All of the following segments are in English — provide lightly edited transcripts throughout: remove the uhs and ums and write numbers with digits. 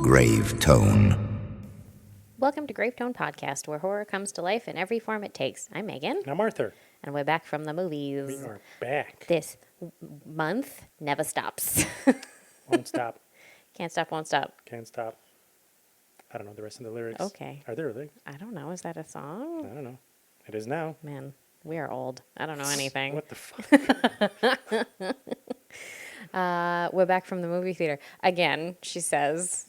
Grave Tone. Welcome to Grave Tone Podcast, where horror comes to life in every form it takes. I'm Megan. I'm Arthur. And we're back from the movies. We are back. This month never stops. Won't stop. Can't stop, won't stop. Can't stop. I don't know the rest of the lyrics. Okay. Are there lyrics? I don't know. Is that a song? I don't know. It is now. Man, we are old. I don't know anything. What the fuck? We're back from the movie theater. Again, she says.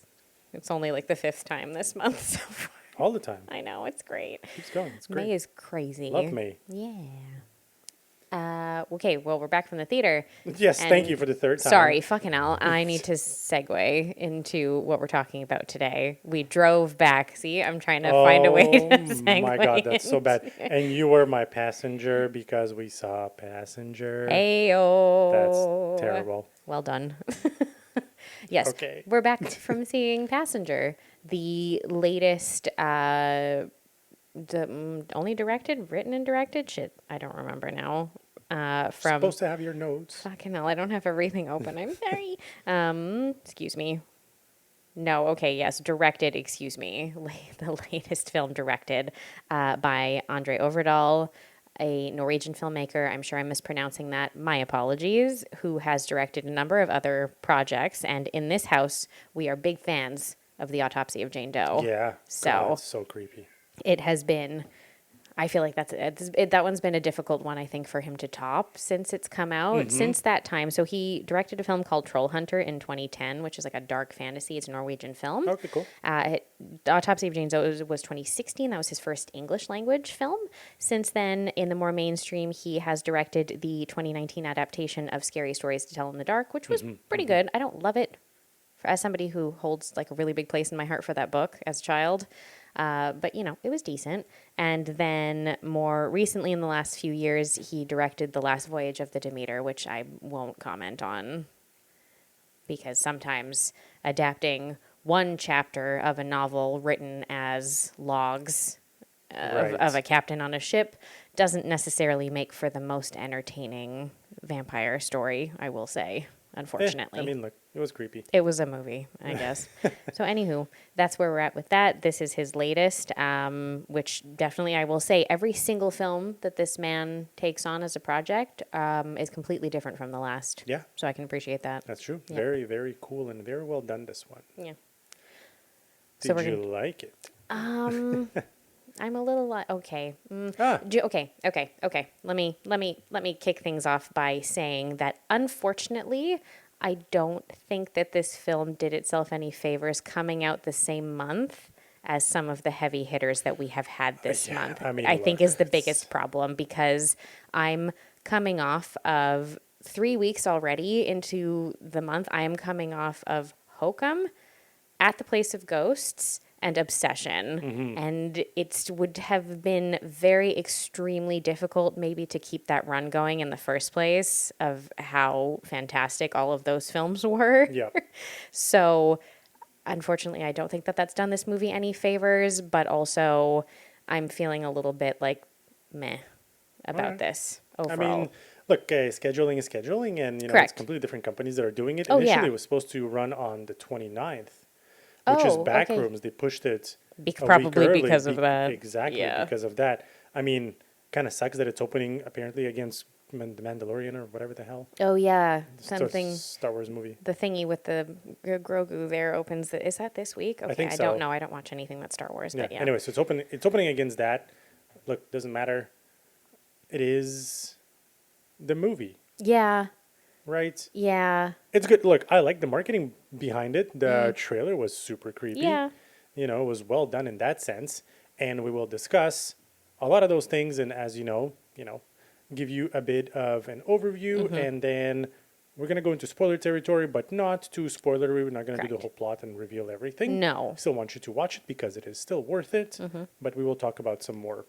It's only like the 5th time this month so far. All the time. I know, it's great. Keeps going. It's great. May is crazy. Love May. Yeah. Okay, well, we're back from the theater. Yes, thank you for the third time. Sorry, fucking hell. I need to segue into what we're talking about today. We drove back. See, I'm trying to find a way to segue. Oh my God, that's so bad. And you were my passenger because we saw Passenger. Ayo. That's terrible. Well done. Yes, Okay. We're back from seeing Passenger, the latest, only written and directed? Shit, I don't remember now. From Supposed to have your notes. Fucking hell, I don't have everything open. I'm sorry. Excuse me. No, okay, yes, directed, excuse me. The latest film directed by André Øvredal, a Norwegian filmmaker. I'm sure I'm mispronouncing that. My apologies. Who has directed a number of other projects. And in this house, we are big fans of the Autopsy of Jane Doe. Yeah. So God, that's so creepy. It has been, I feel like that one's been a difficult one, I think, for him to top since it's come out. Since that time. So he directed a film called Troll Hunter in 2010, which is like a dark fantasy. It's a Norwegian film. Okay, cool. The Autopsy of Jane Doe was 2016. That was his first English language film. Since then, in the more mainstream, he has directed the 2019 adaptation of Scary Stories to Tell in the Dark, which was pretty good. I don't love it as somebody who holds like a really big place in my heart for that book as a child. But, you know, it was decent. And then more recently in the last few years, he directed The Last Voyage of the Demeter, which I won't comment on because sometimes adapting one chapter of a novel written as logs of a captain on a ship doesn't necessarily make for the most entertaining vampire story, I will say, unfortunately. I mean, look, it was creepy. It was a movie, I guess. So anywho, that's where we're at with that. This is his latest, which definitely I will say every single film that this man takes on as a project is completely different from the last. Yeah. So I can appreciate that. That's true. Yeah. Very, very cool and very well done, this one. Yeah. Did you like it? I'm a little okay. Okay. Let me kick things off by saying that unfortunately, I don't think that this film did itself any favors coming out the same month as some of the heavy hitters that we have had this month. I mean, I think is the biggest problem because I'm coming off of 3 weeks already into the month. I am coming off of Hokum, At the Place of Ghosts, and Obsession. And it would have been very extremely difficult maybe to keep that run going in the first place of how fantastic all of those films were. Yeah. So unfortunately, I don't think that that's done this movie any favors, but also I'm feeling a little bit like meh about this overall. I mean, look, scheduling is scheduling, and you know, Correct. it's completely different companies that are doing it. Oh, Initially, yeah. it was supposed to run on the 29th, which is Backrooms. Okay. They pushed it probably because of that. Exactly, because of that. I mean, kind of sucks that it's opening apparently against the Mandalorian or whatever the hell. Oh yeah, something. Star Wars movie. The thingy with the Grogu there opens. Is that this week? Okay, I think so. I don't know. I don't watch anything that's Star Wars. Yeah. But yeah. Anyway, so it's opening against that. Look, doesn't matter. It is the movie. Yeah. Right? Yeah. It's good. Look, I like the marketing behind it. The trailer was super creepy. Yeah. You know, it was well done in that sense. And we will discuss a lot of those things. And as you know, give you a bit of an overview. And then we're going to go into spoiler territory, but not too spoilery. We're not going to do the whole plot and reveal everything. No. Still want you to watch it because it is still worth it. But we will talk about some more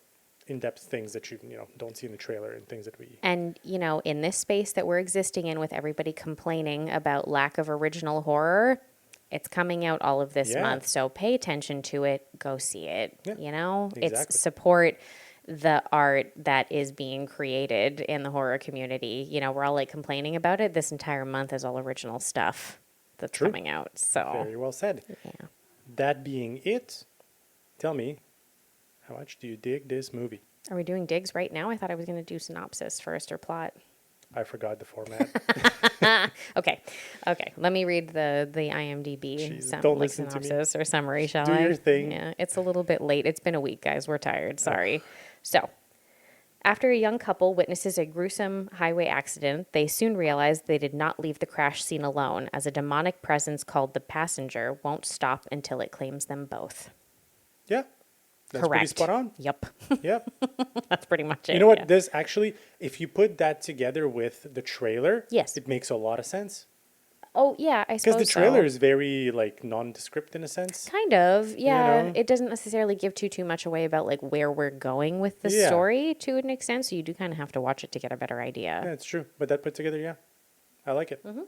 in-depth things that you don't see in the trailer and things that we... And, in this space that we're existing in with everybody complaining about lack of original horror, it's coming out all of this month. So pay attention to it. Go see it. Yeah, exactly. It's support the art that is being created in the horror community. We're all like complaining about it. This entire month is all original stuff that's coming out. So very well said. Yeah. that being it, tell me, how much do you dig this movie? Are we doing digs right now? I thought I was going to do synopsis first or plot. I forgot the format. Okay. Let me read the IMDb Jeez, don't listen to me. synopsis or summary, shall Do I? your thing. Yeah, it's a little bit late. It's been a week, guys. We're tired. Sorry. So, after a young couple witnesses a gruesome highway accident, they soon realize they did not leave the crash scene alone, as a demonic presence called the Passenger won't stop until it claims them both. Yeah. That's pretty Correct. spot on. Yep. Yep. That's pretty much it. You know what? yeah. This actually, if you put that together with the trailer, Yes. it makes a lot of sense. Oh, yeah, I suppose Because the trailer so. is very like nondescript in a sense. Kind of, yeah. know? It doesn't necessarily give too much away about like where we're going with the Yeah. story to an extent, so you do kind of have to watch it to get a better idea. Yeah, it's true. But that put together, yeah, I like it. Mm-hmm.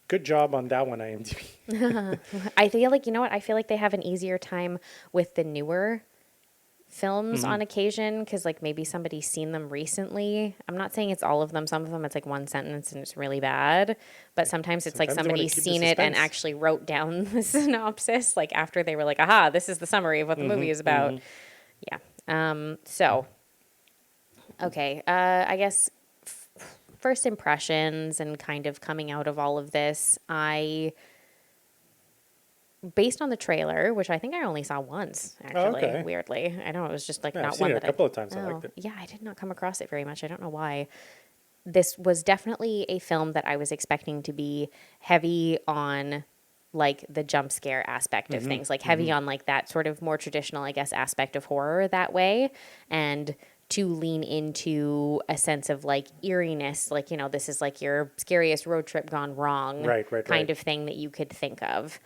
Good job on that one, IMDb. I feel like, you know what? I feel like they have an easier time with the newer films Mm-hmm. on occasion because like maybe somebody's seen them recently. I'm not saying it's all of them. Some of them it's like one sentence and it's really bad, but sometimes it's like Sometimes they wanna somebody's keep the seen it and suspense. actually wrote down the synopsis like after they were like, aha, this is the summary of what the Mm-hmm. movie is about. Yeah. So okay, I guess first impressions and kind of coming out of all of this, based on the trailer, which I think I only saw once, actually, okay. weirdly. I know it was just like Yeah, not I've seen one it a that couple of times. I liked it. Yeah, I did not come across it very much. I don't know why. This was definitely a film that I was expecting to be heavy on like the jump scare aspect of things, like heavy on like that sort of more traditional, I guess, aspect of horror that way. And to lean into a sense of like eeriness, like, you know, this is like your scariest road trip gone wrong Right. kind of thing that you could think of.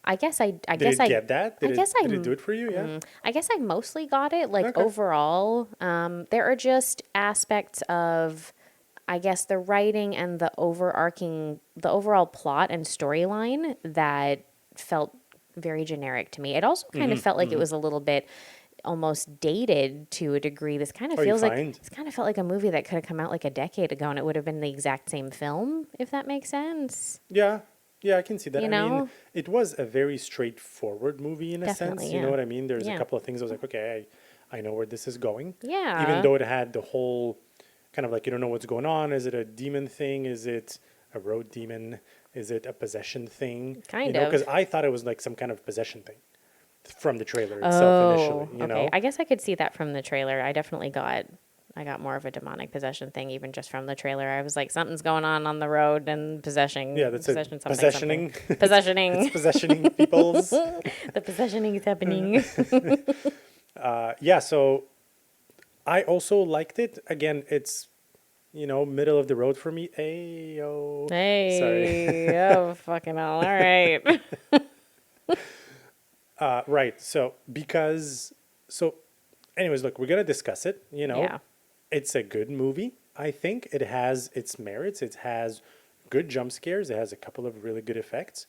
I guess I Did guess it get that? Did it do it for you? Yeah. I guess I mostly got it. Like Okay. overall, there are just aspects of, I guess, the writing and the overall plot and storyline that felt very generic to me. It also kind of felt like it was a little bit almost dated to a degree. This kind of Oh, you feels like find? this kind of felt like a movie that could have come out like a decade ago and it would have been the exact same film, if that makes sense. Yeah. Yeah, I can see that. You I know? mean, it was a very straightforward movie in a Definitely, sense. You know yeah. what I mean? There's Yeah. a couple of things I was like, okay, I know where this is going. Yeah. Even though it had the whole kind of like, you don't know what's going on. Is it a demon thing? Is it a road demon? Is it a possession thing? Kind you know, of. because I thought it was like some kind of possession thing from the trailer itself initially. You okay. know? I guess I could see that from the trailer. I definitely got more of a demonic possession thing even just from the trailer. I was like, something's going on the road and possession. Yeah, that's it. possession, Possessioning. Possessioning. It's possessioning people's. The possessioning is happening. Yeah, so I also liked it. Again, it's, you know, middle of the road for me. Ayo. Hey. Oh, fucking hell. All right. Right. So anyways, look, we're gonna discuss it. You know, Yeah. it's a good movie. I think it has its merits. It has good jump scares. It has a couple of really good effects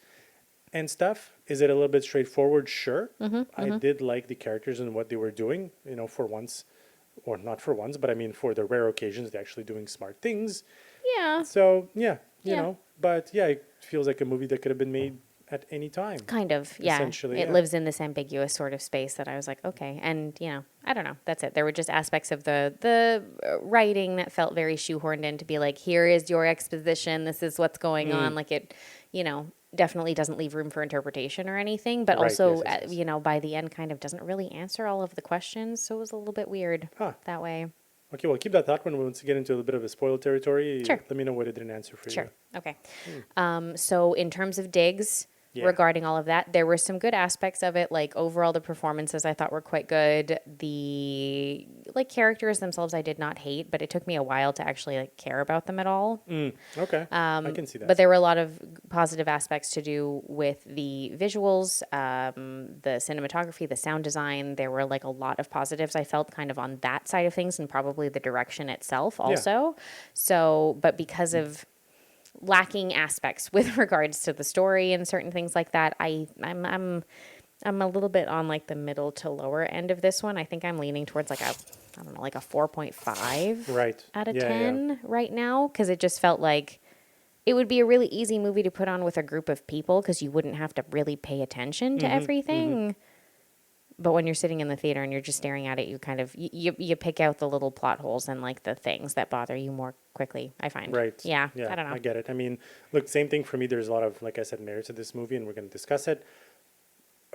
and stuff. Is it a little bit straightforward? Sure. I did like the characters and what they were doing. You know, for once, or not for once, but I mean, for the rare occasions, they're actually doing smart things. Yeah. So yeah, you Yeah. know, but yeah, it feels like a movie that could have been made at any time. Kind of, yeah. Essentially, It yeah. lives in this ambiguous sort of space that I was like, okay. And, you know, I don't know. That's it. There were just aspects of the writing that felt very shoehorned in to be like, here is your exposition. This is what's going on. Like it, you know, definitely doesn't leave room for interpretation or anything. But Right, also, yes. you know, by the end kind of doesn't really answer all of the questions. So it was a little bit weird Huh. that way. Okay, well, keep that thought when we want to get into a little bit of a spoiler territory. Sure. Let me know what it didn't answer for Sure. you. Okay. So in terms of digs Yeah. regarding all of that, there were some good aspects of it. Like overall, the performances I thought were quite good. The like characters themselves, I did not hate, but it took me a while to actually like care about them at all. Okay, I can see that. But there were a lot of positive aspects to do with the visuals, the cinematography, the sound design. There were like a lot of positives I felt kind of on that side of things, and probably the direction itself also. So, but because of lacking aspects with regards to the story and certain things like that, I'm a little bit on like the middle to lower end of this one. I think I'm leaning towards like a 4.5 Right. out of Yeah, 10 right now, because it just felt like it would be a really easy movie to put on with a group of people because you wouldn't have to really pay attention to everything. But when you're sitting in the theater and you're just staring at it, you kind of you pick out the little plot holes and like the things that bother you more quickly, I find. Right. Yeah. I don't know. I get it. I mean, look, same thing for me. There's a lot of, like I said, merits to this movie, and we're going to discuss it.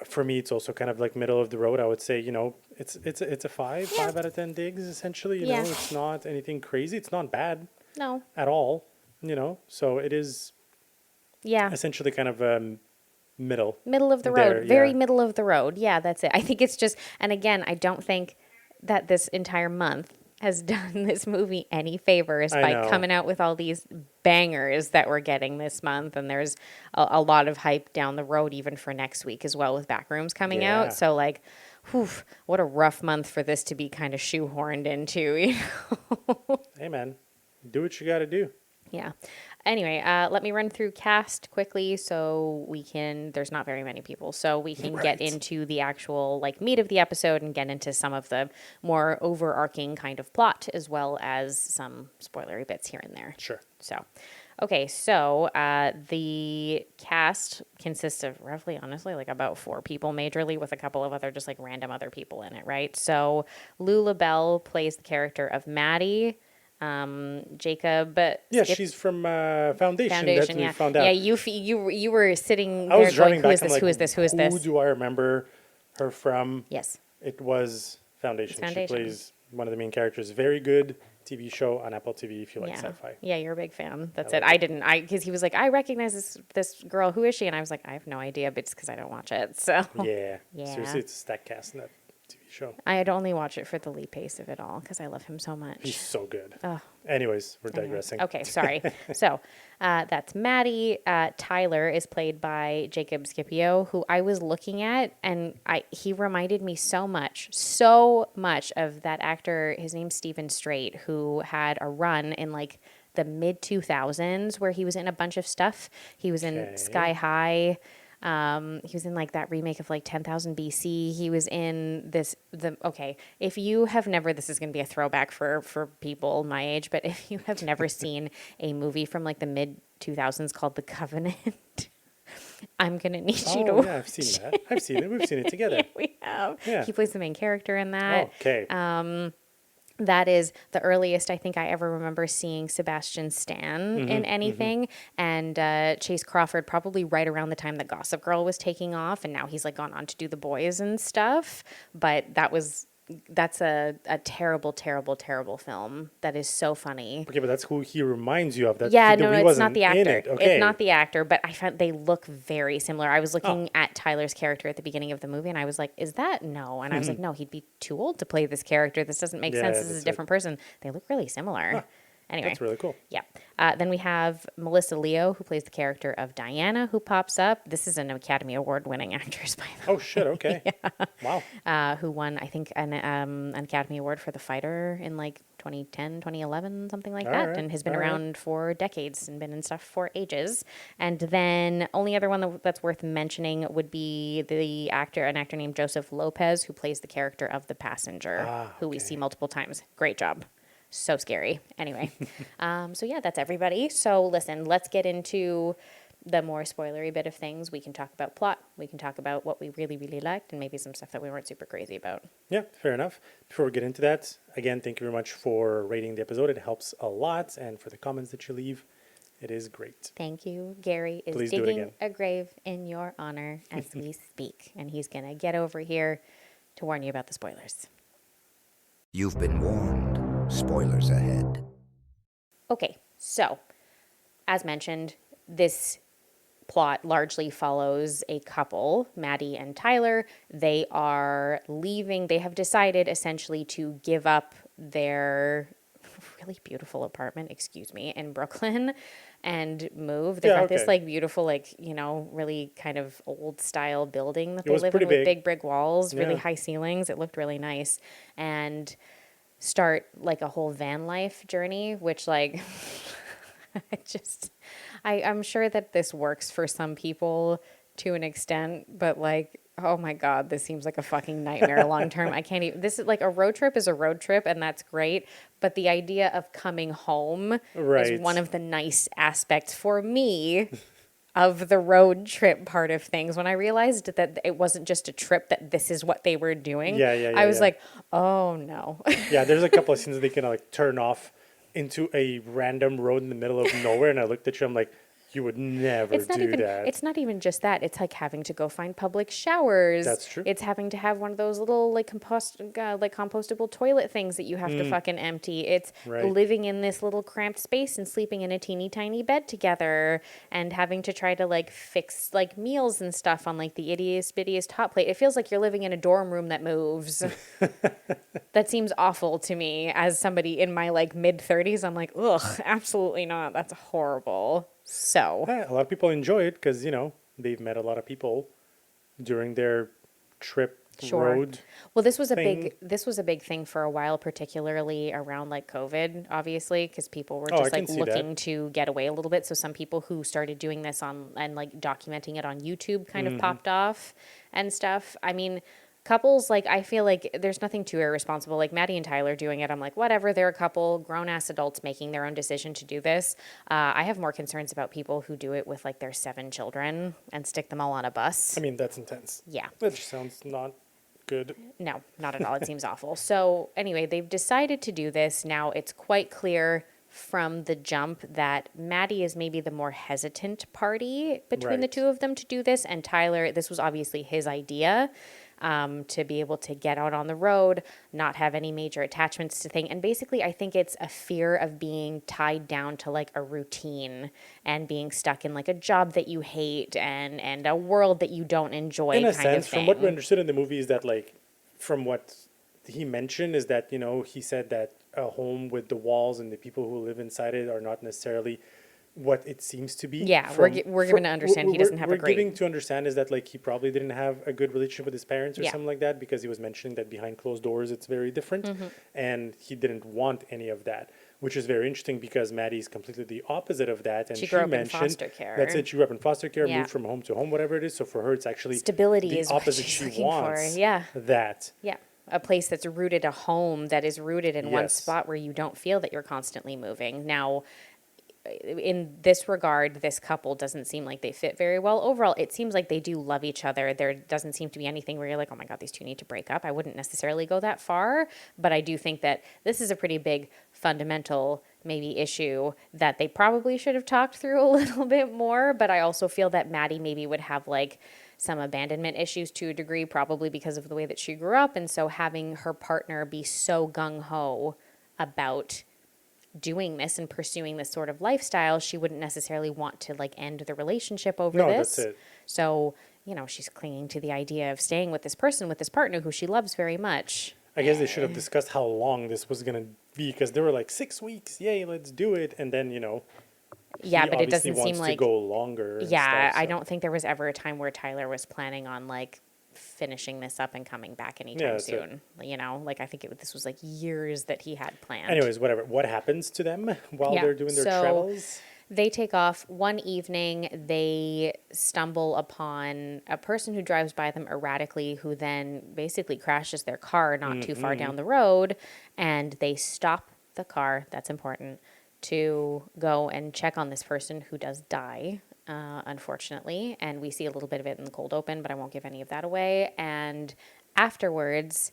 For me, it's also kind of like middle of the road. I would say, it's a 5 out of 10 digs, essentially. You know, it's not anything crazy. It's not bad. No. At all. So it is. Yeah. Essentially, kind of middle of the road. Very middle of the road. Yeah, that's it. I think it's just, and again, I don't think that this entire month has done this movie any favors by coming out with all these bangers that we're getting this month. And there's a lot of hype down the road, even for next week as well, with Backrooms coming out. So like, whew, what a rough month for this to be kind of shoehorned into, Hey man, do what you got to do. Yeah. Anyway, let me run through cast quickly so we can, there's not very many people, so we can get into the actual like meat of the episode and get into some of the more overarching kind of plot as well as some spoilery bits here and there. Sure. So, okay, so the cast consists of roughly, honestly, like about 4 people majorly with a couple of other just like random other people in it, right? So Llobell plays the character of Maddie. Jacob. She's from Foundation. That we found out. Yeah, you were sitting I there was going, driving back. Who is this? Who do I remember her from? Yes. It was Foundation. Foundation. She plays one of the main characters. Very good TV show on Apple TV if you like sci-fi. Yeah, you're a big fan. That's it. I didn't. Because he was like, I recognize this girl. Who is she? And I was like, I have no idea, but it's because I don't watch it. So yeah. Seriously, it's a stacked cast in that TV show. I'd only watch it for the lead pace of it all because I love him so much. He's so good. Oh. Anyways, we're digressing. Okay, sorry. So that's Maddie. Tyler is played by Jacob Scipio, who I was looking at, and he reminded me so much of that actor. His name's Stephen Strait, who had a run in like the mid 2000s where he was in a bunch of stuff. He was in Sky High. He was in like that remake of like 10,000 BC. He was in if you have never, this is going to be a throwback for people my age, but if you have never seen a movie from like the mid 2000s called The Covenant, I'm going to need you to watch. Yeah, I've seen that. I've seen it. We've seen it together. Yeah, we have. Yeah. He plays the main character in that. Okay. That is the earliest I think I ever remember seeing Sebastian Stan in anything. And Chase Crawford probably right around the time that Gossip Girl was taking off. And now he's like gone on to do The Boys and stuff. But that's a terrible, terrible, terrible film that is so funny. Okay, but that's who he reminds you of. No, it's not the actor. It's not the actor, but I found they look very similar. I was looking at Tyler's character at the beginning of the movie, and I was like, is that? No. And I was like, no, he'd be too old to play this character. This doesn't make sense. This is a different person. They look really similar. Huh. Anyway. That's really cool. Yeah. Then we have Melissa Leo, who plays the character of Diana, who pops up. This is an Academy Award-winning actress, by the way. Oh, shit. Okay. Wow. Who won, I think, an Academy Award for The Fighter in like 2010, 2011, something like that, and has been around for decades and been in stuff for ages. And then only other one that's worth mentioning would be an actor named Joseph Lopez, who plays the character of the passenger, who we see multiple times. Great job. So scary. Anyway, so yeah, that's everybody. So listen, let's get into the more spoilery bit of things. We can talk about plot. We can talk about what we really, really liked and maybe some stuff that we weren't super crazy about. Yeah, fair enough. Before we get into that, again, thank you very much for rating the episode. It helps a lot. And for the comments that you leave, it is great. Thank you. Gary is digging a grave in your honor as we speak. And he's going to get over here to warn you about the spoilers. You've been warned. Spoilers ahead. Okay, so as mentioned, this plot largely follows a couple, Maddie and Tyler. They are leaving. They have decided essentially to give up their really beautiful apartment, in Brooklyn and move. They've got this like beautiful, like, really kind of old style building that they live in with big brick walls, really high ceilings. It looked really nice. And start like a whole van life journey, which like I'm sure that this works for some people to an extent, but like Oh my God, this seems like a fucking nightmare long term. I can't even. This is like a road trip is a road trip, and that's great. But the idea of coming home is Right. one of the nice aspects for me of the road trip part of things. When I realized that it wasn't just a trip, that this is what they were doing, I was like, oh no. Yeah, there's a couple of scenes that they can like turn off into a random road in the middle of nowhere, and I looked at you, I'm like, you would never do that. It's not even just that. It's like having to go find public showers. That's true. It's having to have one of those little like compostable toilet things that you have to fucking empty. It's Right. living in this little cramped space and sleeping in a teeny tiny bed together and having to try to like fix like meals and stuff on like the ittiest bittiest hot plate. It feels like you're living in a dorm room that moves. That seems awful to me as somebody in my like mid 30s. I'm like, ugh, absolutely not. That's horrible. So Yeah, a lot of people enjoy it because, you know, they've met a lot of people during their trip road. well, this was a thing. big thing for a while, particularly around like COVID, obviously, because people were Oh, I just can like see looking that. to get away a little bit. So some people who started doing this on and like documenting it on YouTube kind Mm-hmm. of popped off and stuff. I mean, couples, like, I feel like there's nothing too irresponsible. Like Maddie and Tyler doing it, I'm like, whatever. They're a couple, grown ass adults making their own decision to do this. I have more concerns about people who do it with like their 7 children and stick them all on a bus. I mean, that's intense. Yeah. That just sounds not good. No, not at all. It seems awful. So, anyway, they've decided to do this. Now, it's quite clear from the jump that Maddie is maybe the more hesitant party between the Right. two of them to do this. And Tyler, this was obviously his idea, to be able to get out on the road, not have any major attachments to things. And basically, I think it's a fear of being tied down to like a routine and being stuck in like a job that you hate and a world that you don't enjoy In a kind sense, of from thing. what we understood in the movie is that, like, from what he mentioned is that, you know, he said that a home with the walls and the people who live inside it are not necessarily what it seems to be. Yeah, we're given to understand he doesn't have a we're great- giving to understand is that, like, he probably didn't have a good relationship with his parents or Yeah. something like that, because he was mentioning that behind closed doors it's very different, Mm-hmm. and he didn't want any of that, which is very interesting because Maddie's completely the opposite of that, and She grew up in mentioned foster care. that's it. She grew up in foster care, Yeah. moved from home to home, whatever it is. So for her, it's actually Stability the is what opposite. she's She looking for, wants yeah. that. Yeah. A place that's rooted, a home that is rooted in one Yes. spot where you don't feel that you're constantly moving. Now, in this regard, this couple doesn't seem like they fit very well. Overall, it seems like they do love each other. There doesn't seem to be anything where you're like, oh my God, these two need to break up. I wouldn't necessarily go that far, but I do think that this is a pretty big fundamental maybe issue that they probably should have talked through a little bit more. But I also feel that Maddie maybe would have like some abandonment issues to a degree, probably because of the way that she grew up. And so having her partner be so gung-ho about doing this and pursuing this sort of lifestyle, she wouldn't necessarily want to like end the relationship over No, this. that's it. So, you know, she's clinging to the idea of staying with this person, with this partner who she loves very much. I guess they should have discussed how long this was gonna be, because they were like 6 weeks. Yay, let's do it. And then, you know, Yeah, he but it obviously doesn't seem wants like to go longer. and Yeah, stuff, I so. don't think there was ever a time where Tyler was planning on like finishing this up and coming back Yeah, anytime that's it. soon. You know, like I think this was like years that he had planned. Anyways, whatever. What happens to them while Yeah, they're doing their so- travels? They take off one evening. They stumble upon a person who drives by them erratically, who then basically crashes their car not too far down the road. And they stop the car, that's important, to go and check on this person who does die, unfortunately. And we see a little bit of it in the cold open, but I won't give any of that away. And afterwards,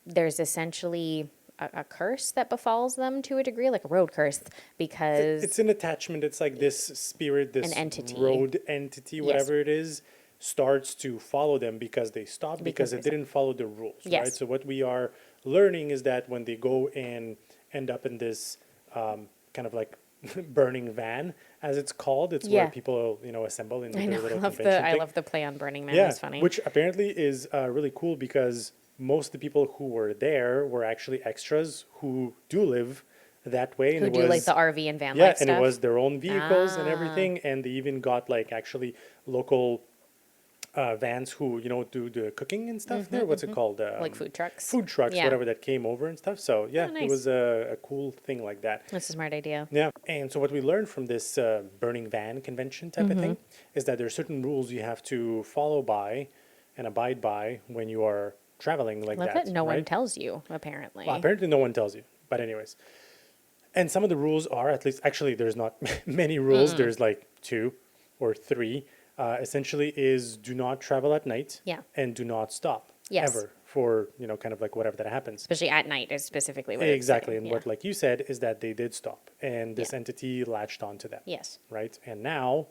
there's essentially a curse that befalls them to a degree, like a road curse, because It's an attachment. It's like this spirit, this entity. road entity, whatever it is, starts to follow them because they stopped, because Because it they didn't follow the rules, Yes. right? So what we are learning is that when they go and end up in this kind of like burning van, as it's called, it's Yeah. where people, you know, assemble in I their know. little I love convention I thing. love the play on Burning Man. Yeah, It's funny. which apparently is really cool, because most of the people who were there were actually extras who do live that way. And who it do was, like the RV and van yeah, life and stuff. it was their own vehicles and Ah. everything, and they even got like actually local vans who, you know, do the cooking and stuff there. What's it called? Like food trucks. Food trucks, Yeah. whatever, that came over and stuff. So yeah, nice. it was a cool thing like that. That's a smart idea. Yeah, and so what we learned from this burning van convention type of thing is that there are certain rules you have to follow by, and abide by when you are traveling like Love that. that no one right? tells you, apparently. Well, apparently no one tells you. But anyways. And some of the rules are, at least, actually, there's not many rules. There's like 2 or 3. Essentially is do not travel at night. Yeah. And do not stop. Yes. Ever for, kind of like whatever that happens. Especially at night is specifically what Exactly. it's And saying. what, like you said, is that they did stop. And this Yeah. entity latched onto them. Yes. Right? And now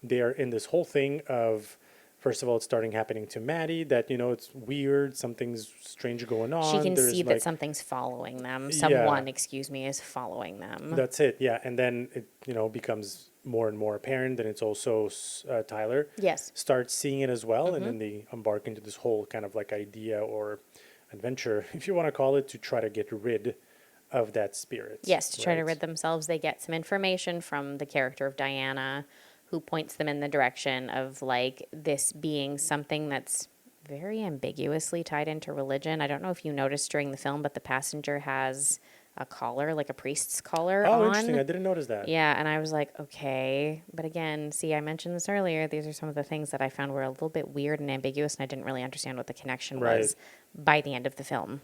they're in this whole thing of, first of all, it's starting happening to Maddie that, it's weird, something's strange going on. She can There's see like, that something's following them. Yeah. Someone, is following them. That's it, yeah. And then it, becomes more and more apparent that it's also Tyler. Yes. Starts seeing it as well, and then they embark into this whole kind of like idea or adventure, if you want to call it, to try to get rid of that spirit. Yes, to try to right? rid themselves. They get some information from the character of Diana, who points them in the direction of like this being something that's very ambiguously tied into religion. I don't know if you noticed during the film, but the passenger has a collar, like a priest's collar on. Oh, interesting. I didn't notice that. Yeah, and I was like, okay. But again, see, I mentioned this earlier. These are some of the things that I found were a little bit weird and ambiguous, and I didn't really understand what the connection was by the end of the film.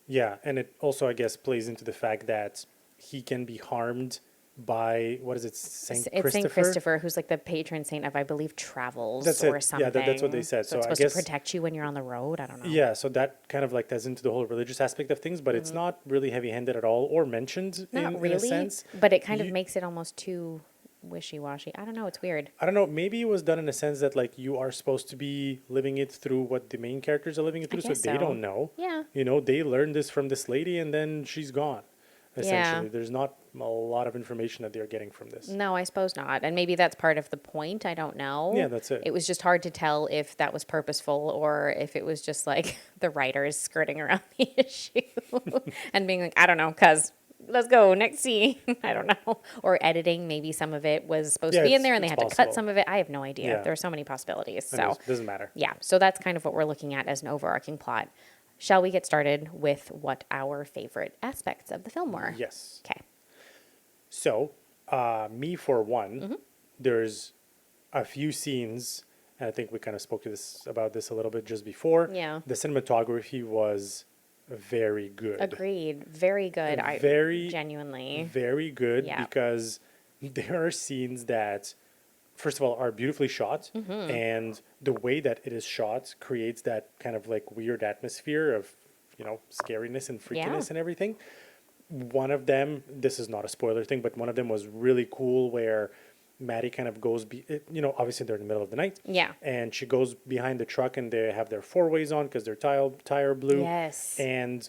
Yeah, and it also, I guess, plays into the fact that he can be harmed by, what is it, Saint It's Christopher? Saint Christopher, who's like the patron saint of, I believe, travels That's or it. something. Yeah, that's what they said. So So it's I supposed guess- to protect you when you're on the road. I don't know. Yeah, so that kind of like ties into the whole religious aspect of things, but it's not really heavy-handed at all or mentioned Not in really, a sense. but it kind of You- makes it almost too wishy-washy. I don't know. It's weird. I don't know, maybe it was done in a sense that like you are supposed to be living it through what the main characters are living it through, so guess they so. don't know. Yeah. They learned this from this lady and then she's gone. Essentially, Yeah. there's not a lot of information that they're getting from this. No, I suppose not. And maybe that's part of the point. I don't know. Yeah, that's it. It was just hard to tell if that was purposeful or if it was just like the writers skirting around the issue and being like, I don't know, because let's go, next scene. I don't know. Or editing, maybe some of it was supposed to Yeah, be in it's- there and they it's had to possible. cut some of it. I have no idea. Yeah. There are so many possibilities. And So, it doesn't matter. yeah. So that's kind of what we're looking at as an overarching plot. Shall we get started with what our favorite aspects of the film were? Yes. Okay. So, me for one, Mm-hmm. there's a few scenes, and I think we kind of spoke to about this a little bit just before. Yeah. The cinematography was very good. Agreed. Very good. Very, genuinely. Very good Yeah. because there are scenes that, first of all, are beautifully shot, Mm-hmm. and the way that it is shot creates that kind of like weird atmosphere of, scariness and freakiness Yeah. and everything. One of them, this is not a spoiler thing, but one of them was really cool where Maddie kind of goes, obviously they're in the middle of the night. Yeah. And she goes behind the truck and they have their four-ways on because their tire blew. Yes. And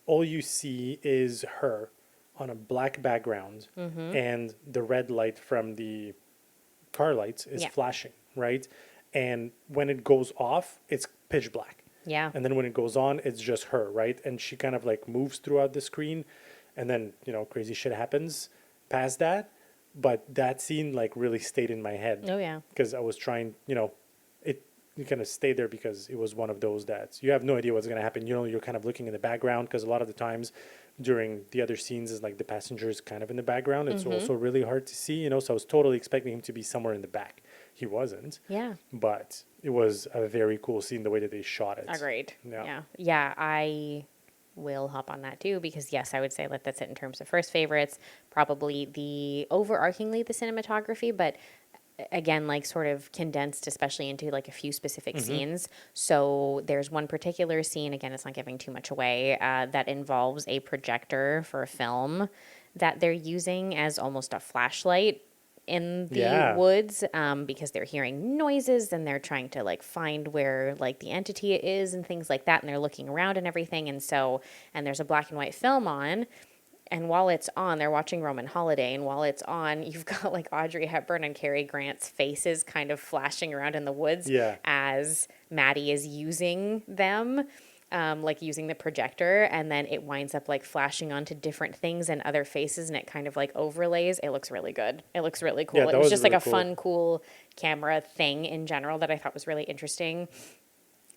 all you see is her on a black background Mm-hmm. and the red light from the car lights is Yeah. flashing, right? And when it goes off, it's pitch black. Yeah. And then when it goes on, it's just her, right? And she kind of like moves throughout the screen and then, crazy shit happens past that. But that scene like really stayed in my head. Oh, yeah. Because I was trying, it kind of stayed there because it was one of those that you have no idea what's going to happen. You're kind of looking in the background because a lot of the times during the other scenes is like the passenger is kind of in the background. It's also really hard to see, so I was totally expecting him to be somewhere in the back. He wasn't. Yeah. But it was a very cool scene, the way that they shot it. Agreed. Yeah. Yeah. Yeah. I will hop on that too because, yes, I would say that's it in terms of first favorites. Probably overarchingly the cinematography, but again, like sort of condensed, especially into like a few specific scenes. So there's one particular scene, again, it's not giving too much away, that involves a projector for a film that they're using as almost a flashlight in the Yeah. woods because they're hearing noises and they're trying to like find where like the entity is and things like that, and they're looking around and everything. And there's a black and white film on, and while it's on, they're watching Roman Holiday, and while it's on, you've got like Audrey Hepburn and Cary Grant's faces kind of flashing around in the woods Yeah. as Maddie is using them. Like using the projector, and then it winds up like flashing onto different things and other faces, and it kind of like overlays. It looks really good. It looks really cool. Yeah, that it was was just really like a cool. fun, cool camera thing in general that I thought was really interesting.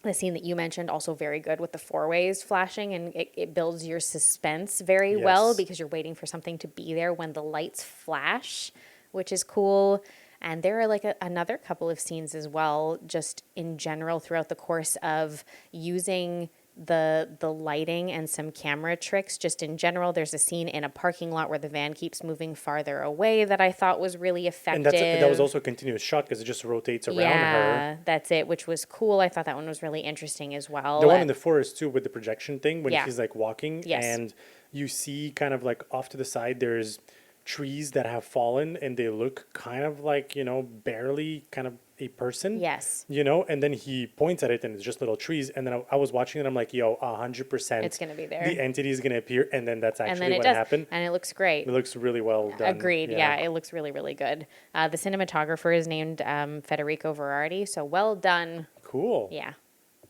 The scene that you mentioned, also very good with the four-ways flashing, and it builds your suspense very well Yes. because you're waiting for something to be there when the lights flash, which is cool. And there are like another couple of scenes as well, just in general throughout the course of using the lighting and some camera tricks just in general. There's a scene in a parking lot where the van keeps moving farther away that I thought was really effective. And that was also a continuous shot because it just rotates around her. Yeah, that's it, which was cool. I thought that one was really interesting as well. The one in the forest too with the projection thing when Yeah. he's like walking Yes. and you see kind of like off to the side there's trees that have fallen and they look kind of like, you know, barely kind of a person. Yes. You know, and then he points at it and it's just little trees. And then I was watching it and I'm like, yo, 100%. It's gonna be there. The entity is going to appear. And then that's And actually then it what does, happened. and it looks great. It looks really well done. Agreed. Yeah, it looks really, really good. The cinematographer is named Federico Verardi, so well done. Cool. Yeah,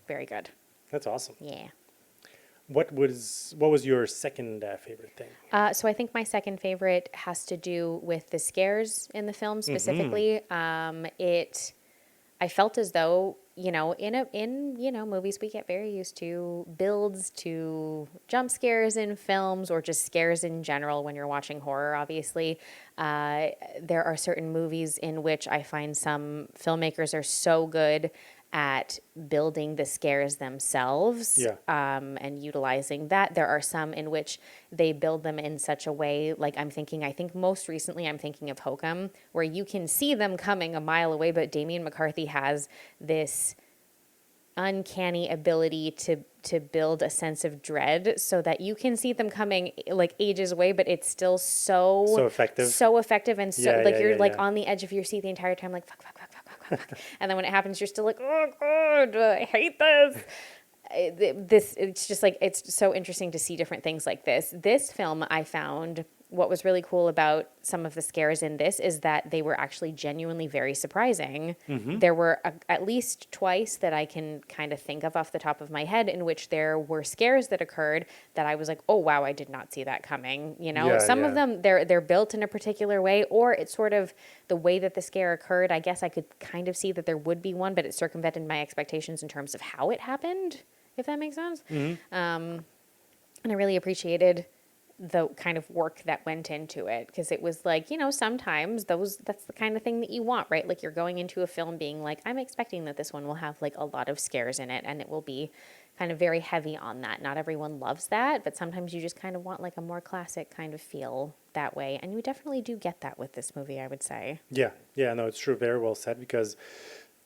very good. That's awesome. Yeah. What was your second favorite thing? So I think my second favorite has to do with the scares in the film specifically. I felt as though, you know, in movies we get very used to builds to jump scares in films or just scares in general when you're watching horror. Obviously, there are certain movies in which I find some filmmakers are so good at building the scares themselves and utilizing that. There are some in which they build them in such a way, like I think most recently I'm thinking of Hokum, where you can see them coming a mile away, but Damien McCarthy has this uncanny ability to build a sense of dread so that you can see them coming like ages away, but it's still so effective and so you're on the edge of your seat the entire time, like fuck. And then when it happens, you're still like, oh god, I hate this. It's just like, it's so interesting to see different things like this. This film, I found what was really cool about some of the scares in this is that they were actually genuinely very surprising. There were at least twice that I can kind of think of off the top of my head in which there were scares that occurred that I was like, oh wow, I did not see that coming. You know, some of them they're built in a particular way, or it's sort of the way that the scare occurred. I guess I could kind of see that there would be one, but it circumvented my expectations in terms of how it happened, if that makes sense. And I really appreciated the kind of work that went into it, because it was like, you know, sometimes that's the kind of thing that you want, right? Like you're going into a film being like, I'm expecting that this one will have like a lot of scares in it and it will be kind of very heavy on that. Not everyone loves that, but sometimes you just kind of want like a more classic kind of feel that way, and you definitely do get that with this movie, I would say. No, it's true, very well said, because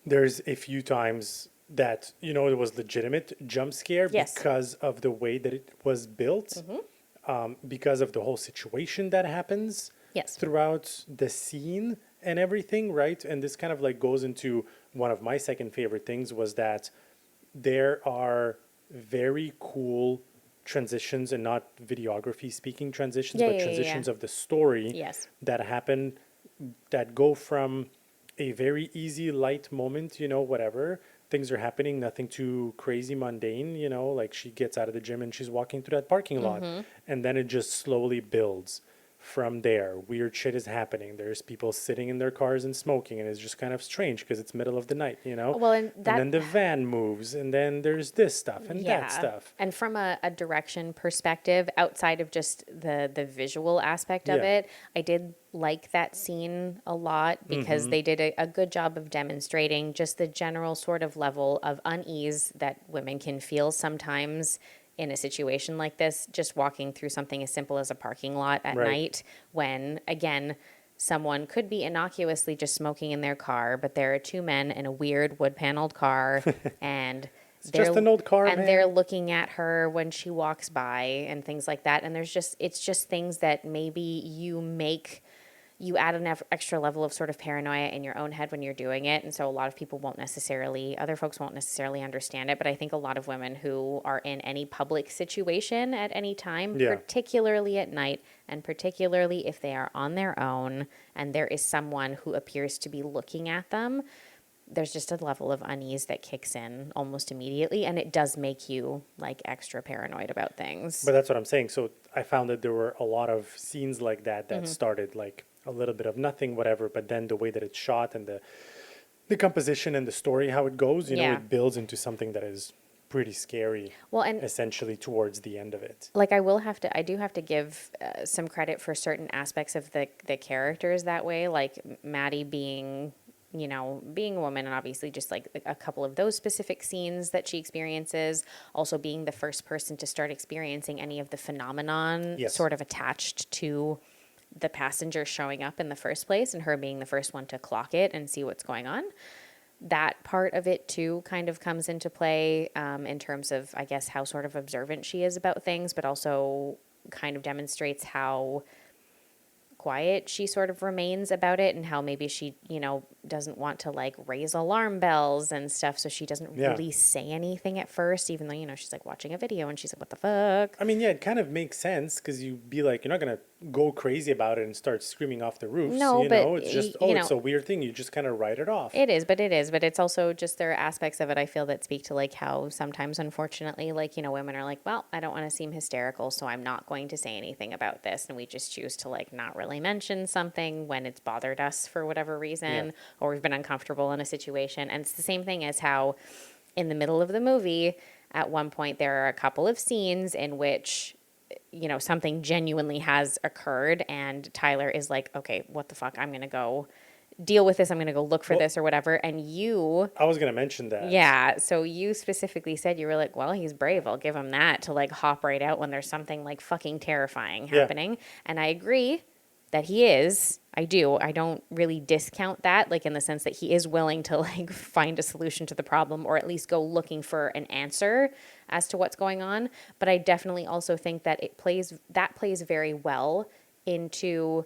there's a few times that, you know, it was legitimate jump scare because of the way that it was built. Because of the whole situation that happens throughout the scene and everything, right? And this kind of like goes into one of my second favorite things, was that there are very cool transitions, and not videography speaking transitions, but transitions of the story that happen, that go from a very easy, light moment, you know, whatever. Things are happening, nothing too crazy mundane, you know, like she gets out of the gym and she's walking through that parking lot, and then it just slowly builds from there. Weird shit is happening. There's people sitting in their cars and smoking, and it's just kind of strange because it's middle of the night, you know? Well, and then the van moves, and then there's this stuff and that stuff. And from a direction perspective, outside of just the visual aspect of it, I did like that scene a lot, because they did a good job of demonstrating just the general sort of level of unease that women can feel sometimes in a situation like this, just walking through something as simple as a parking lot at night, when, again, someone could be innocuously just smoking in their car, but there are two men in a weird wood-paneled car, and it's just an old car, and they're looking at her when she walks by and things like that. And it's just things that maybe you add an extra level of sort of paranoia in your own head when you're doing it. And so a lot of people other folks won't necessarily understand it. But I think a lot of women who are in any public situation at any time, particularly at night, and particularly if they are on their own and there is someone who appears to be looking at them, there's just a level of unease that kicks in almost immediately. And it does make you like extra paranoid about things. But that's what I'm saying. So I found that there were a lot of scenes like that started like a little bit of nothing, whatever, but then the way that it's shot and the composition and the story, how it goes, you know, it builds into something that is pretty scary. Well, and essentially towards the end of it. like I do have to give some credit for certain aspects of the characters that way, like Maddie being, being a woman, and obviously just like a couple of those specific scenes that she experiences, also being the first person to start experiencing any of the phenomenon sort of attached to the passenger showing up in the first place, and her being the first one to clock it and see what's going on. That part of it too kind of comes into play in terms of, I guess, how sort of observant she is about things, but also kind of demonstrates how quiet she sort of remains about it, and how maybe she, doesn't want to like raise alarm bells and stuff. So she doesn't really say anything at first, even though, she's like watching a video and she's like, what the fuck? I mean, yeah, it kind of makes sense because you'd be like, you're not going to go crazy about it and start screaming off the roofs. No, but it's just, it's a weird thing. You just kind of write it off. It is. But it's also just there are aspects of it I feel that speak to like how sometimes, unfortunately, like, women are like, well, I don't want to seem hysterical, so I'm not going to say anything about this. And we just choose to like not really mention something when it's bothered us for whatever reason, or we've been uncomfortable in a situation. And it's the same thing as how in the middle of the movie, at one point, there are a couple of scenes in which something genuinely has occurred, and Tyler is like, okay, what the fuck? I'm going to go deal with this. I'm going to go look for this or whatever. And I was going to mention that. Yeah. So you specifically said, you were like, well, he's brave. I'll give him that, to like hop right out when there's something like fucking terrifying happening. And I agree that he is. I do. I don't really discount that, like in the sense that he is willing to like find a solution to the problem, or at least go looking for an answer as to what's going on. But I definitely also think that plays very well into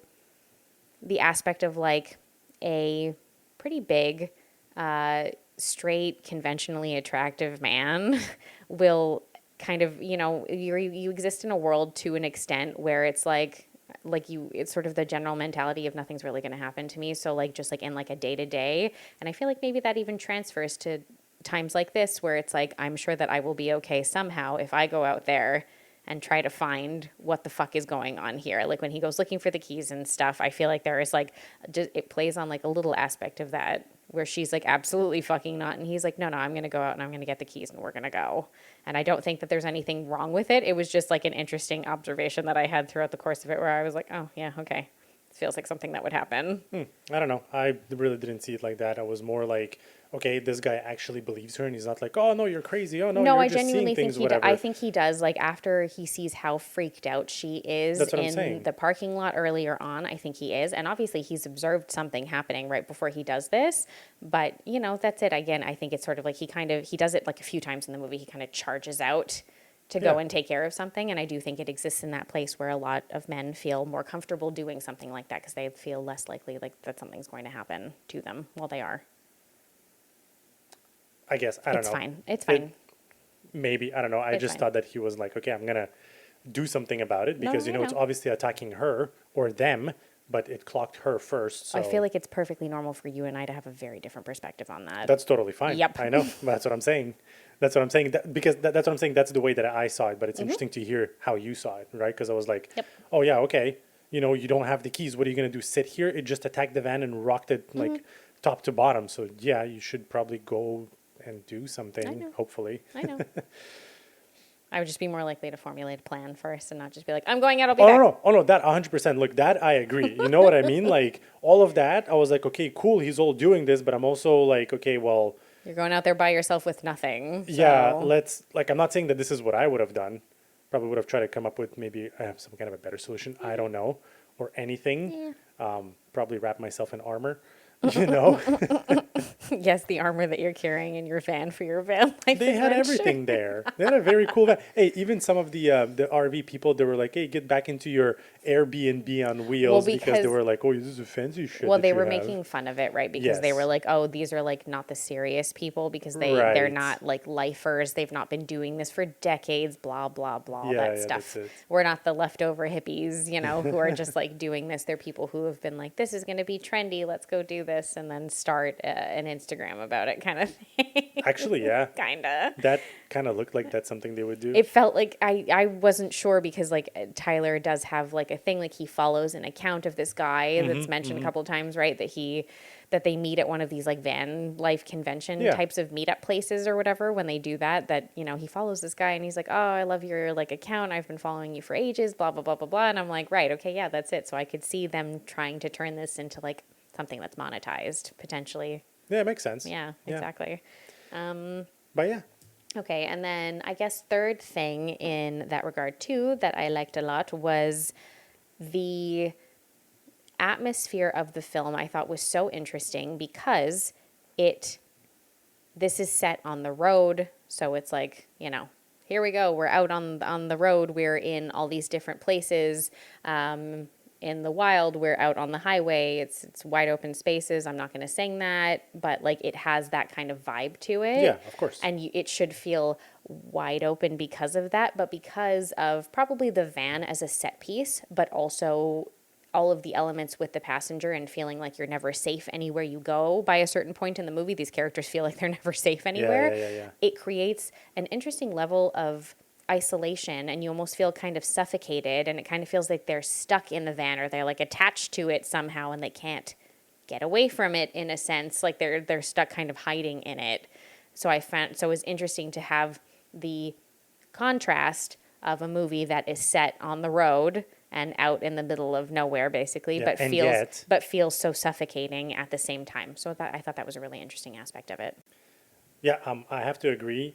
the aspect of like a pretty big, straight, conventionally attractive man will kind of, you exist in a world to an extent where it's like it's sort of the general mentality of nothing's really going to happen to me. So like, just like in like a day to day. And I feel like maybe that even transfers to times like this, where it's like, I'm sure that I will be okay somehow if I go out there and try to find what the fuck is going on here. Like when he goes looking for the keys and stuff, I feel like there is like, it plays on like a little aspect of that where she's like, absolutely fucking not. And he's like, no, I'm going to go out and I'm going to get the keys and we're going to go. And I don't think that there's anything wrong with it. It was just like an interesting observation that I had throughout the course of it, where I was like, oh yeah, okay. It feels like something that would happen. I don't know. I really didn't see it like that. I was more like, okay, this guy actually believes her, and he's not like, oh no, you're crazy. Oh no, no, you're I just genuinely seeing think things, whatever. I think he does. Like after he sees how freaked out she is in the parking lot earlier on, I think he is. And obviously he's observed something happening right before he does this. But that's it. Again, I think it's sort of like he does it like a few times in the movie. He kind of charges out to go and take care of something. And I do think it exists in that place where a lot of men feel more comfortable doing something like that, because they feel less likely like that something's going to happen to them while they are. I guess. I don't know. It's fine. Maybe. I don't know. I just thought that he was like, okay, I'm going to do something about it, because, it's obviously attacking her or them, but it clocked her first. So I feel like it's perfectly normal for you and I to have a very different perspective on that. That's totally fine. Yep. I know. That's what I'm saying. That's what I'm saying. Because that's what I'm saying. That's the way that I saw it. But it's interesting to hear how you saw it, right? Because I was like, oh, yeah, okay. You don't have the keys. What are you going to do? Sit here? It just attacked the van and rocked it like top to bottom. So, yeah, you should probably go and do something, hopefully. I know. I would just be more likely to formulate a plan first and not just be like, I'm going out, I'll be back. Oh, no, that 100%. Look, that I agree. You know what I mean? Like, all of that, I was like, okay, cool, he's all doing this, but I'm also like, okay, well... You're going out there by yourself with nothing. So. Yeah, I'm not saying that this is what I would have done. Probably would have tried to come up with maybe some kind of a better solution. I don't know. Or anything. Yeah. Probably wrap myself in armor. Yes, the armor that you're carrying in your van for your van life. They had everything there. They had a very cool van. Hey, even some of the RV people, they were like, hey, get back into your Airbnb on wheels, because they were like, oh, this is a fancy shit. Well, they were making fun of it, right? Because they were like, oh, these are like not the serious people, because they're not like lifers. They've not been doing this for decades, blah, blah, blah, that stuff. We're not the leftover hippies, who are just like doing this. They're people who have been like, this is going to be trendy. Let's go do this, and then start an Instagram about it kind of thing. Actually, yeah. Kinda. kind of looked like that's something they would do. It felt like I wasn't sure because like Tyler does have like a thing, like he follows an account of this guy that's mentioned a couple of times, right? That they meet at one of these like van life convention types of meetup places or whatever. When they do that, you know, he follows this guy and he's like, oh, I love your like account. I've been following you for ages, blah, blah, blah, blah, blah. And I'm like, right. Okay. Yeah, that's it. So I could see them trying to turn this into like something that's monetized potentially. Yeah, it makes sense. Yeah, exactly. But yeah. Okay, and then I guess third thing in that regard too that I liked a lot was the atmosphere of the film. I thought was so interesting because this is set on the road, so it's like, you know, here we go, we're out on the road, we're in all these different places. In the wild, we're out on the highway. It's wide open spaces. I'm not going to sing that, but like it has that kind of vibe to it. Yeah, of course. And it should feel wide open because of that, but because of probably the van as a set piece, but also all of the elements with the passenger and feeling like you're never safe anywhere you go. By a certain point in the movie, these characters feel like they're never safe anywhere. Yeah. It creates an interesting level of isolation, and you almost feel kind of suffocated, and it kind of feels like they're stuck in the van, or they're like attached to it somehow and they can't get away from it, in a sense, like they're stuck kind of hiding in it. So it was interesting to have the contrast of a movie that is set on the road and out in the middle of nowhere basically, but feels so suffocating at the same time. So I thought that was a really interesting aspect of it. Yeah, I have to agree.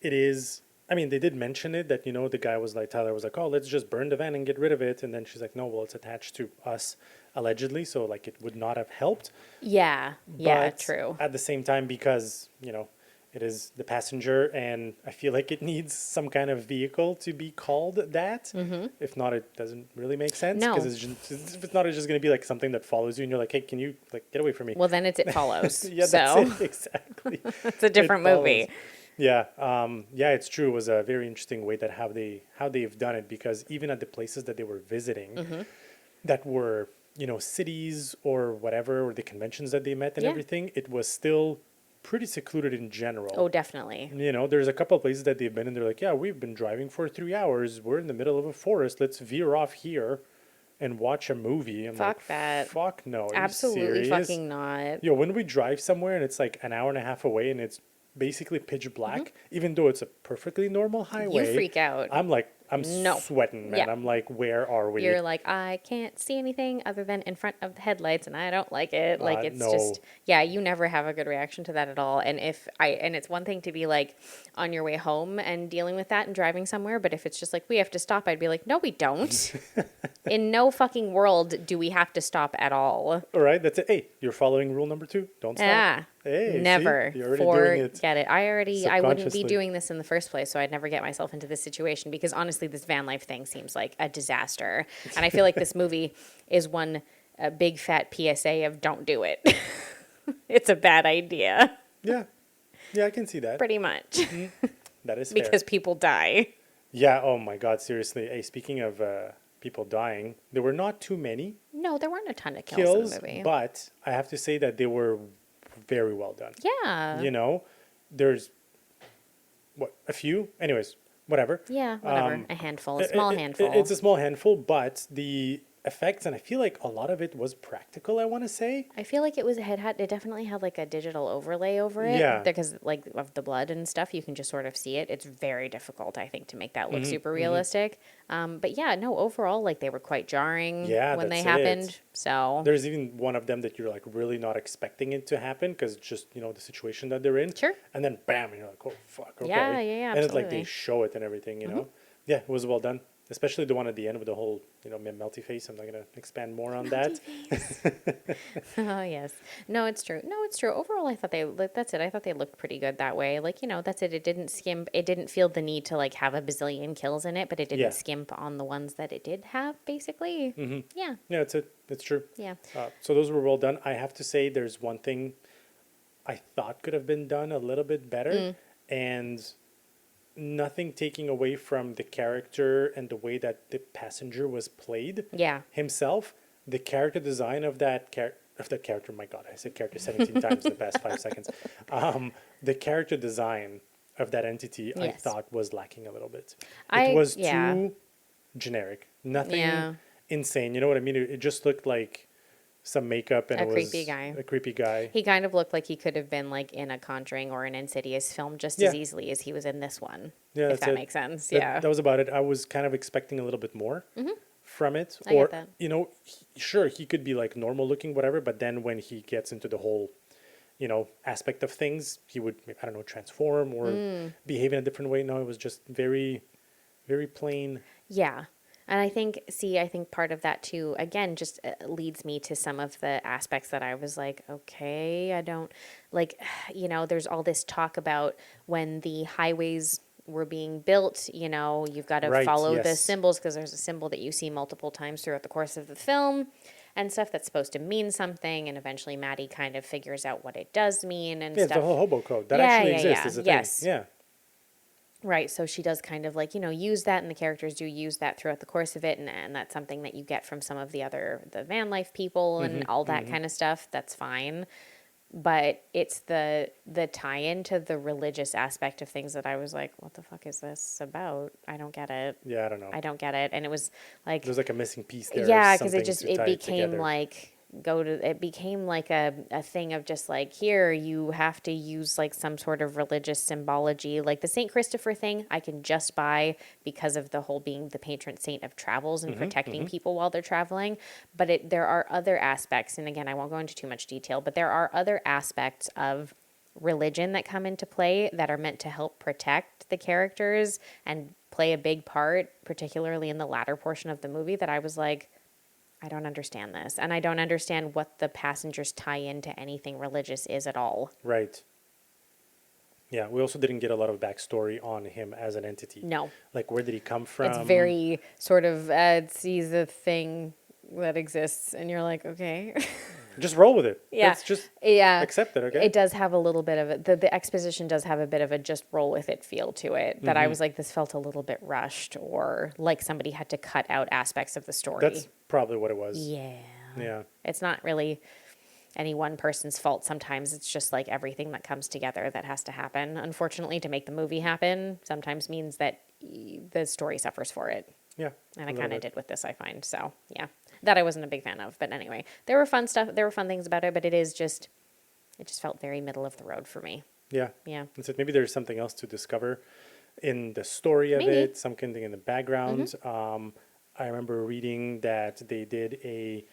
It is. I mean, they did mention it that, you know, the guy was like, Tyler was like, oh, let's just burn the van and get rid of it. And then she's like, no, well, it's attached to us, allegedly. So, like, it would not have helped. Yeah, But true. at the same time, because, you know, it is the passenger, and I feel like it needs some kind of vehicle to be called that. Mm-hmm. If not, it doesn't really make sense. No. Because if not, it's just going to be like something that follows you, and you're like, hey, can you, like, get away from me? Well, then It Follows. Yeah, so. that's it. Exactly. It's a different movie. Yeah, it's true. It was a very interesting way that how they've done it, because even at the places that they were visiting, that were, you know, cities or whatever, or the conventions that they met and everything, it was still pretty secluded in general. Oh, definitely. You know, there's a couple of places that they've been and they're like, yeah, we've been driving for 3 hours. We're in the middle of a forest. Let's veer off here and watch a movie. I'm Fuck like, that. Fuck no. Are Absolutely you serious? fucking not. Yo, when we drive somewhere and it's like an hour and a half away and it's basically pitch black, even though it's a perfectly normal highway, You freak out. I'm like, I'm sweating, man. Yeah. I'm like, where are we? You're like, I can't see anything other than in front of the headlights, and I don't like it. Like, it's no. just, yeah, you never have a good reaction to that at all. And and it's one thing to be like on your way home and dealing with that and driving somewhere, but if it's just like, we have to stop, I'd be like, no, we don't. In no fucking world do we have to stop at all. All right, that's it. Hey, you're following rule number 2. Don't stop. Yeah. Hey, Never. See? You're already doing it. Forget it. I wouldn't be Subconsciously. doing this in the first place, so I'd never get myself into this situation, because honestly, this van life thing seems like a disaster. And I feel like this movie is one big fat PSA of don't do it. It's a bad idea. Yeah, I can see that. Pretty much. That is fair. Because people die. Yeah, oh my God, seriously. Hey, speaking of people dying, there were not too many No, there weren't a ton of kills in the movie. but I have to say that they were very well done. Yeah. You know, there's, a few? Anyways, whatever. Yeah, whatever. A handful. A small handful. It's a small handful, but the effects, and I feel like a lot of it was practical, I want to say. I feel like it definitely had like a digital overlay over it. Yeah. Because like of the blood and stuff, you can just sort of see it. It's very difficult, I think, to make that look super realistic. But yeah, no, overall, like they were quite jarring when they happened. It. So There's even one of them that you're like really not expecting it to happen, because just, you know, the situation that they're in. Sure. And then bam, and you're like, oh, fuck, okay. Yeah, And it's like absolutely. they show it and everything, you know? Yeah, it was well done. Especially the one at the end with the whole, you know, melty face. I'm not going to expand more on that. Oh, yes. No, it's true. Overall, I thought that's it. I thought they looked pretty good that way. Like, you know, that's it. It didn't feel the need to like have a bazillion kills in it, but it didn't skimp on the ones that it did have, basically. Mm-hmm. Yeah. Yeah, that's it. It's true. Yeah. So those were well done. I have to say there's one thing I thought could have been done a little bit better. And nothing taking away from the character and the way that the passenger was played. Yeah. Himself, the character design of that character. My God, I said character 17 times in the past 5 seconds. The character design of that entity, I Yes. thought was lacking a little bit. I- It was yeah. too generic. Nothing Yeah. insane. You know what I mean? It just looked like some makeup and A it was creepy guy. a creepy guy. He kind of looked like he could have been like in a Conjuring or an Insidious film just Yeah. as easily as he was in this one. Yeah, if that's that it. makes sense. That, Yeah. that was about it. I was kind of expecting a little bit more from it. I get Or, that. you know, sure, he could be like normal looking, whatever, but then when he gets into the whole, you know, aspect of things, he would, I don't know, transform or behave in a different way. No, it was just very, very plain. Yeah. And I think part of that too, again, just leads me to some of the aspects that I was like, okay, I don't like, you know, there's all this talk about when the highways were being built, you know, you've got to Right, follow the yes. symbols because there's a symbol that you see multiple times throughout the course of the film and stuff that's supposed to mean something. And eventually Maddie kind of figures out what it does mean and Yeah, it's stuff. the whole hobo code. That Yeah, actually yeah, exists yeah. is a Yes. thing. Yeah. Right, so she does kind of like, you know, use that, and the characters do use that throughout the course of it, and that's something that you get from some of the van life people and all that kind of stuff. That's fine, but it's the tie-in to the religious aspect of things that I was like, what the fuck is this about? I don't get it. Yeah, I don't know. I don't get it, and it was like, There's like a missing piece there. yeah, because because it became like it became like a thing of just like, here you have to use like some sort of religious symbology, like the Saint Christopher thing I can just buy because of the whole being the patron saint of travels and protecting people while they're traveling. But there are other aspects, and again, I won't go into too much detail, but there are other aspects of religion that come into play that are meant to help protect the characters and play a big part, particularly in the latter portion of the movie, that I was like, I don't understand this. And I don't understand what the passengers tie into anything religious is at all. Right. Yeah, we also didn't get a lot of backstory on him as an entity. No. Like, where did he come from? It's very sort of, sees a thing that exists, and you're like, okay. Just roll with it. Yeah. Let's just Yeah. accept it, okay? It does have a little bit of it. The exposition does have a bit of a just roll with it feel to it. That I was like, this felt a little bit rushed, or like somebody had to cut out aspects of the story. That's probably what it was. Yeah. Yeah. It's not really any one person's fault. Sometimes it's just like everything that comes together that has to happen. Unfortunately, to make the movie happen sometimes means that the story suffers for it. Yeah. And a I little kind of bit. did with this, I find. So, yeah. That I wasn't a big fan of. But anyway, there were fun things about it, but it just felt very middle of the road for me. Yeah. Yeah. That's it. Maybe there's something else to discover in the story of Maybe. it, something in the background. I remember reading that they did a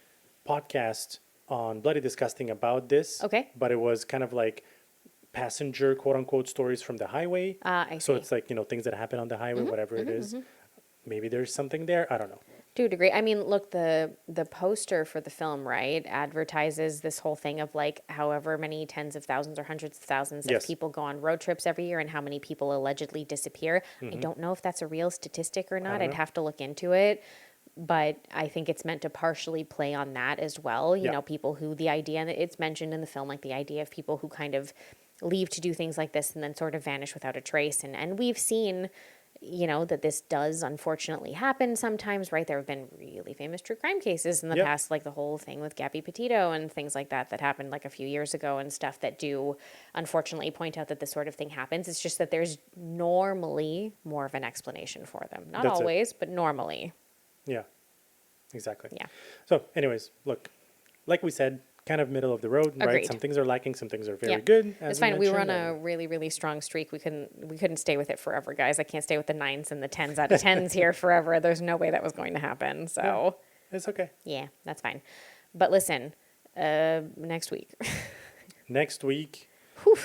podcast on Bloody Disgusting about this. Okay. But it was kind of like passenger, quote unquote, stories from the highway. I So see. it's like, you know, things that happen on the highway, whatever it is. Maybe there's something there. I don't know. To a degree. I mean, look, the poster for the film, right, advertises this whole thing of like however many tens of thousands or hundreds of thousands Yes. of people go on road trips every year and how many people allegedly disappear. I don't know if that's a real statistic or not. don't I'd know. have to look into it. But I think it's meant to partially play on that as well. You Yeah. know, people who the idea, and it's mentioned in the film, like the idea of people who kind of leave to do things like this and then sort of vanish without a trace. And we've seen, you know, that this does unfortunately happen sometimes, right? There have been really famous true crime cases in the Yep. past, like the whole thing with Gabby Petito and things like that happened like a few years ago and stuff that do unfortunately point out that this sort of thing happens. It's just that there's normally more of an explanation for them. Not That's it. always, but normally. Yeah. Exactly. Yeah. So, anyways, look, like we said, kind of middle of the road, right? Agreed. Some things are lacking, some things are very Yeah. good. as It's fine. We were on mentioned, a and- really, really strong streak. We couldn't stay with it forever, guys. I can't stay with the 9s and the 10s out of 10s here forever. There's no way that was going to happen. So It's okay. yeah, that's fine. But listen, next week. Next week, Whew.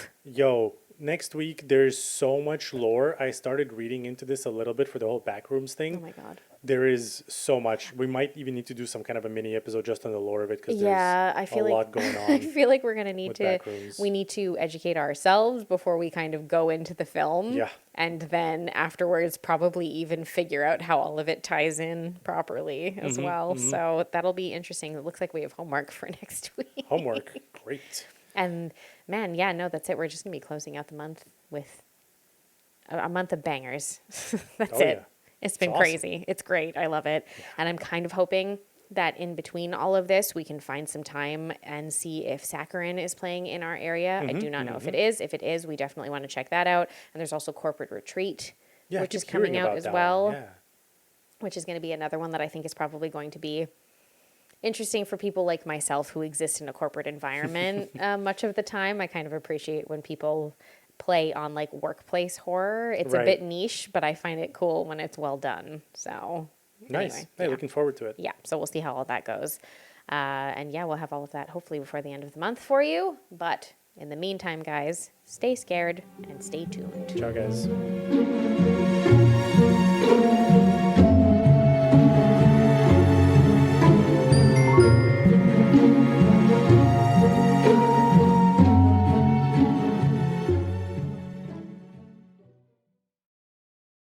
next week there's so much lore. I started reading into this a little bit for the whole Backrooms thing. Oh my god. There is so much. We might even need to do some kind of a mini episode just on the lore of it because Yeah, there's I feel a like lot going I on. feel like we're gonna need with to. Backrooms. We need to educate ourselves before we kind of go into the film. Yeah. And then afterwards, probably even figure out how all of it ties in properly as well. So that'll be interesting. It looks like we have homework for next week. Homework. Great. And man, yeah, no, that's it. We're just gonna be closing out the month with a month of bangers. That's Oh, it. yeah. It's been It's awesome. crazy. It's great. I love it. And I'm kind of hoping that in between all of this, we can find some time and see if Saccharin is playing in our area. I do not know if it is. If it is, we definitely want to check that out. And there's also Corporate Retreat, Yeah, I which keep is coming hearing out about as that well, one, yeah. which is going to be another one that I think is probably going to be interesting for people like myself who exist in a corporate environment much of the time. I kind of appreciate when people play on like workplace horror. It's a Right. bit niche, but I find it cool when it's well done. So Nice. anyway, Hey, yeah. looking forward to it. Yeah, so we'll see how all that goes. And yeah, we'll have all of that hopefully before the end of the month for you. But in the meantime, guys, stay scared and stay tuned. Ciao, guys.